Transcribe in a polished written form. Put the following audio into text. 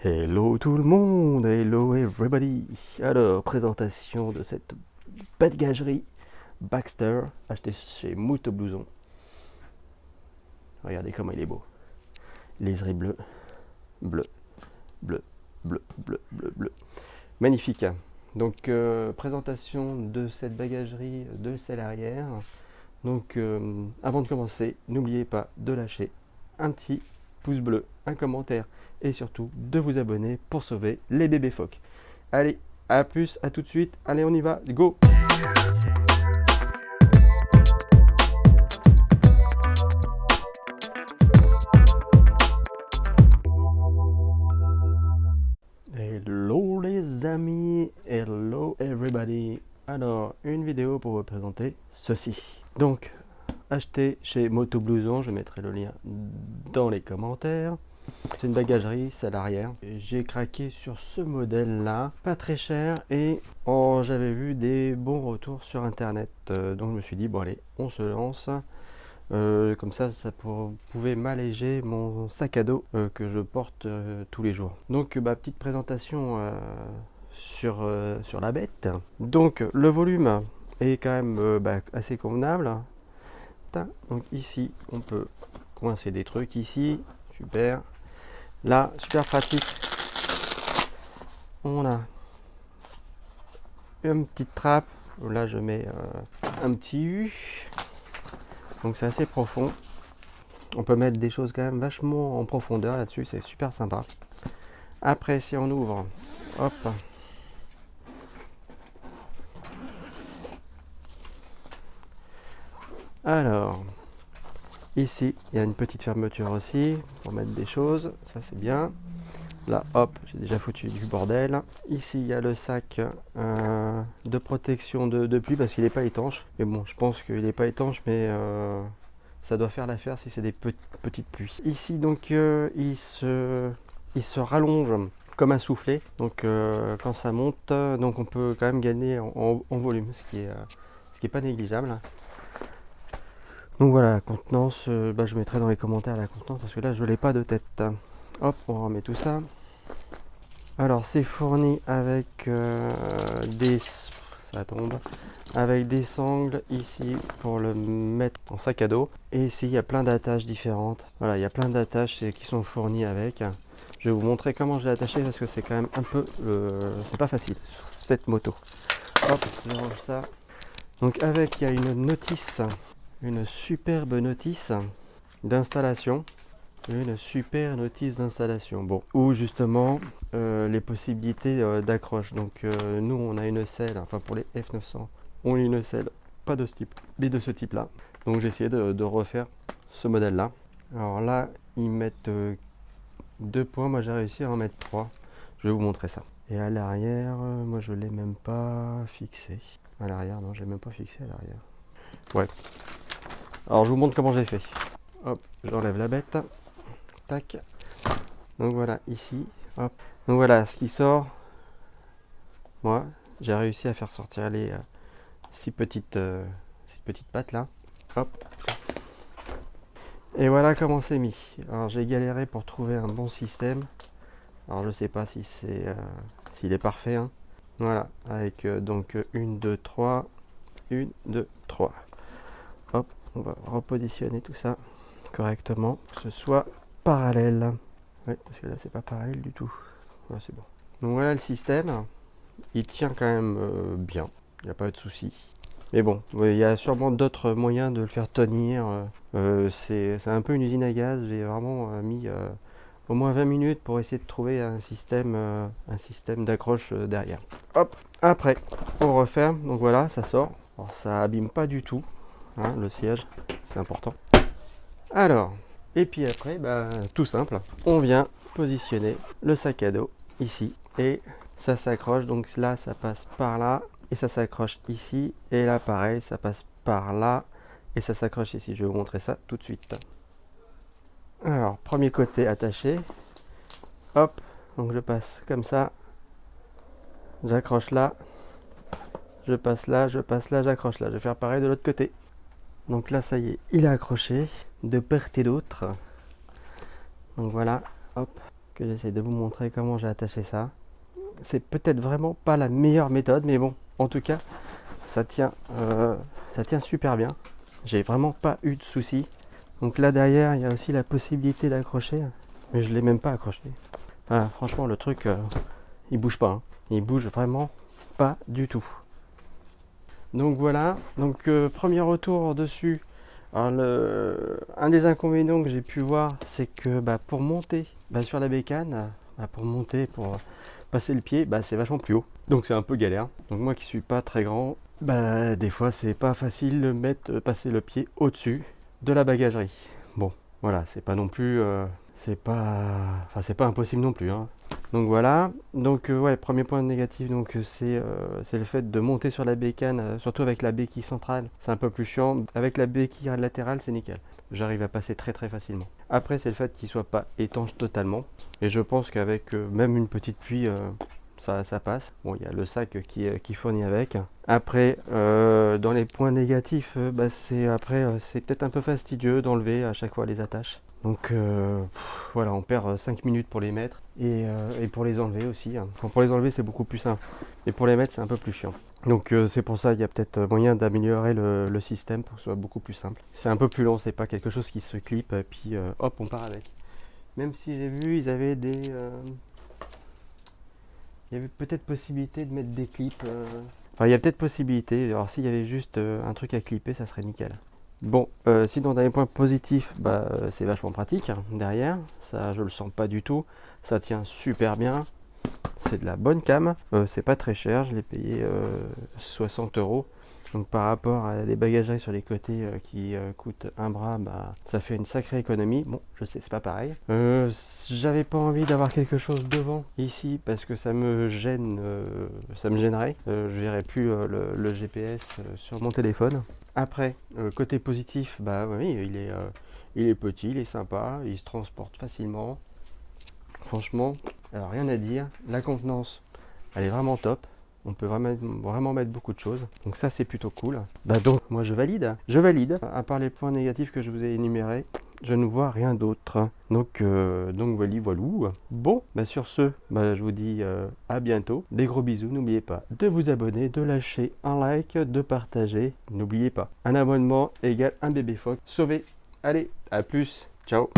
Hello tout le monde, hello everybody. Alors, présentation de cette bête gagerie Baxter, acheté chez Moto Blouson. Regardez comment il est beau. Liseré bleu, bleu, bleu, bleu, bleu, bleu, bleu. Magnifique. Donc, présentation de cette bagagerie de selle arrière. Donc, avant de commencer, n'oubliez pas de lâcher un petit pouce bleu, un commentaire et surtout de vous abonner pour sauver les bébés phoques. Allez, à plus, à tout de suite. Allez, on y va, go! Hello les amis, hello everybody. Alors, une vidéo pour vous présenter ceci. Donc, acheté chez Moto Blouson, je mettrai le lien dans les commentaires. C'est une bagagerie, c'est à l'arrière. J'ai craqué sur ce modèle là, pas très cher, et j'avais vu des bons retours sur internet. Donc je me suis dit, bon allez, on se lance. Comme ça pouvait m'alléger mon sac à dos que je porte tous les jours. Donc petite présentation sur la bête. Donc le volume est quand même assez convenable. Donc ici on peut coincer des trucs ici, super. Là, super pratique. On a une petite trappe. Là, je mets un petit U. Donc, c'est assez profond. On peut mettre des choses quand même vachement en profondeur là-dessus. C'est super sympa. Après, si on ouvre, hop. Alors, ici, il y a une petite fermeture aussi pour mettre des choses. Ça, c'est bien. Là, hop, j'ai déjà foutu du bordel. Ici, il y a le sac de protection de pluie parce qu'il n'est pas étanche. Mais bon, je pense qu'il n'est pas étanche, mais ça doit faire l'affaire si c'est des petites pluies. Ici, donc, il se rallonge comme un soufflet. Donc, quand ça monte, donc on peut quand même gagner en volume, ce qui est pas négligeable. Donc voilà, la contenance, je mettrai dans les commentaires la contenance parce que là, je l'ai pas de tête. Hop, on remet tout ça. Alors c'est fourni avec ça tombe, avec des sangles ici pour le mettre en sac à dos. Et ici il y a plein d'attaches différentes. Voilà, il y a plein d'attaches qui sont fournies avec. Je vais vous montrer comment je l'ai attaché parce que c'est quand même un peu, c'est pas facile sur cette moto. Hop, je range ça. Donc avec il y a une notice, une superbe notice d'installation. Une super notice d'installation. Bon, ou justement les possibilités d'accroche. Donc nous on a une selle, enfin pour les F900, on a une selle, pas de ce type, mais de ce type là. Donc j'ai essayé de refaire ce modèle là. Alors là ils mettent 2 points, moi j'ai réussi à en mettre 3. Je vais vous montrer ça. Et à l'arrière, moi je l'ai même pas fixé. À l'arrière, non, j'ai même pas fixé à l'arrière. Ouais. Alors je vous montre comment j'ai fait. Hop, j'enlève la bête. Tac. Donc voilà, ici, hop. Donc voilà, ce qui sort, moi, j'ai réussi à faire sortir les 6 petites pattes là. Hop. Et voilà comment c'est mis. Alors j'ai galéré pour trouver un bon système. Alors je sais pas si s'il est parfait. Hein. Voilà, avec donc 1, 2, 3. 1, 2, 3. Hop, on va repositionner tout ça correctement, que ce soit parallèle. Oui, parce que là c'est pas parallèle du tout. Ouais, c'est bon. Donc voilà le système. Il tient quand même bien. Il n'y a pas de souci. Mais bon, il y a sûrement d'autres moyens de le faire tenir. C'est un peu une usine à gaz. J'ai vraiment mis au moins 20 minutes pour essayer de trouver un système d'accroche derrière. Hop, après, on referme. Donc voilà, ça sort. Alors ça abîme pas du tout. Hein, le siège, c'est important. Alors, et puis après, tout simple, on vient positionner le sac à dos ici et ça s'accroche. Donc là, ça passe par là et ça s'accroche ici. Et là, pareil, ça passe par là et ça s'accroche ici. Je vais vous montrer ça tout de suite. Alors, premier côté attaché. Hop, donc je passe comme ça. J'accroche là. Je passe là, j'accroche là. Je vais faire pareil de l'autre côté. Donc là, ça y est, il est accroché de part et d'autre. Donc voilà, hop, que j'essaie de vous montrer comment j'ai attaché ça. C'est peut-être vraiment pas la meilleure méthode, mais bon, en tout cas, ça tient super bien. J'ai vraiment pas eu de soucis. Donc là derrière, il y a aussi la possibilité d'accrocher, mais je l'ai même pas accroché. Enfin, franchement, le truc, il bouge pas, hein. Il bouge vraiment pas du tout. Donc voilà, donc premier retour dessus. Alors, un des inconvénients que j'ai pu voir, c'est que pour monter sur la bécane, pour passer le pied, c'est vachement plus haut. Donc c'est un peu galère. Donc moi qui suis pas très grand, des fois c'est pas facile de passer le pied au-dessus de la bagagerie. Bon, voilà, c'est pas non plus, c'est pas impossible non plus, hein. Donc voilà, donc ouais, premier point négatif, donc c'est le fait de monter sur la bécane, surtout avec la béquille centrale, c'est un peu plus chiant. Avec la béquille latérale, c'est nickel. J'arrive à passer très très facilement. Après, c'est le fait qu'il soit pas étanche totalement, et je pense qu'avec même une petite pluie, ça passe. Bon, il y a le sac qui fournit avec. Après, dans les points négatifs, c'est peut-être un peu fastidieux d'enlever à chaque fois les attaches. Donc voilà, on perd 5 minutes pour les mettre et pour les enlever aussi, hein. Enfin, pour les enlever, c'est beaucoup plus simple. Et pour les mettre, c'est un peu plus chiant. Donc c'est pour ça qu'il y a peut-être moyen d'améliorer le système pour que ce soit beaucoup plus simple. C'est un peu plus long, c'est pas quelque chose qui se clip et puis hop, on part avec. Même si j'ai vu, ils avaient il y avait peut-être possibilité de mettre des clips. Enfin, il y a peut-être possibilité. Alors s'il y avait juste un truc à clipper, ça serait nickel. Bon, sinon dans les points positifs, c'est vachement pratique, hein, derrière. Ça, je le sens pas du tout. Ça tient super bien. C'est de la bonne cam. C'est pas très cher. Je l'ai payé 60 €. Donc par rapport à des bagageries sur les côtés qui coûtent un bras, ça fait une sacrée économie. Bon, je sais, c'est pas pareil. J'avais pas envie d'avoir quelque chose devant ici parce que ça me gêne, ça me gênerait. Je verrais plus le GPS sur mon téléphone. Après, côté positif, oui, il est petit, il est sympa, il se transporte facilement. Franchement, alors rien à dire. La contenance, elle est vraiment top. On peut vraiment mettre beaucoup de choses. Donc ça, c'est plutôt cool. Donc, moi, je valide. Je valide. À part les points négatifs que je vous ai énumérés, je ne vois rien d'autre. Donc voilà. Bon, sur ce, je vous dis à bientôt. Des gros bisous. N'oubliez pas de vous abonner, de lâcher un like, de partager. N'oubliez pas, un abonnement égale un bébé phoque sauvé. Allez, à plus. Ciao.